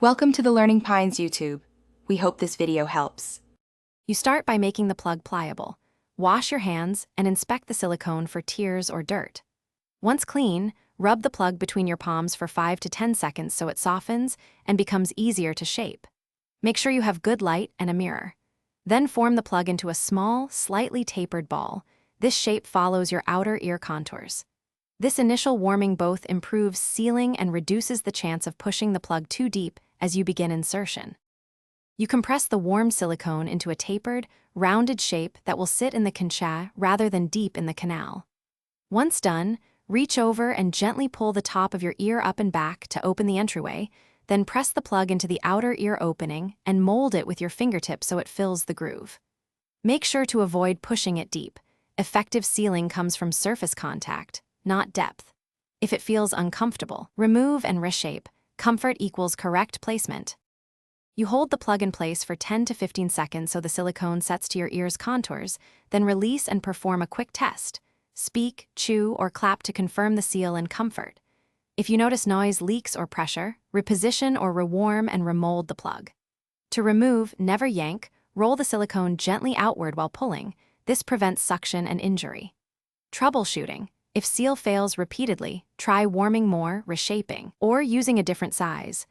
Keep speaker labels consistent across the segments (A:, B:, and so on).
A: Welcome to the Learning Pines YouTube. We hope this video helps.
B: You start by making the plug pliable. Wash your hands and inspect the silicone for tears or dirt. Once clean, rub the plug between your palms for 5 to 10 seconds so it softens and becomes easier to shape. Make sure you have good light and a mirror. Then form the plug into a small, slightly tapered ball. This shape follows your outer ear contours. This initial warming both improves sealing and reduces the chance of pushing the plug too deep as you begin insertion. You compress the warmed silicone into a tapered, rounded shape that will sit in the concha rather than deep in the canal. Once done, reach over and gently pull the top of your ear up and back to open the entryway, then press the plug into the outer ear opening and mold it with your fingertip so it fills the groove. Make sure to avoid pushing it deep. Effective sealing comes from surface contact, not depth. If it feels uncomfortable, remove and reshape. Comfort equals correct placement. You hold the plug in place for 10 to 15 seconds so the silicone sets to your ear's contours, then release and perform a quick test. Speak, chew, or clap to confirm the seal and comfort. If you notice noise, leaks, or pressure, reposition or rewarm and remold the plug. To remove, never yank, roll the silicone gently outward while pulling. This prevents suction and injury. Troubleshooting. If seal fails repeatedly, try warming more, reshaping, or using a different size.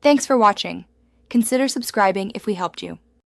A: Thanks for watching. Consider subscribing if we helped you.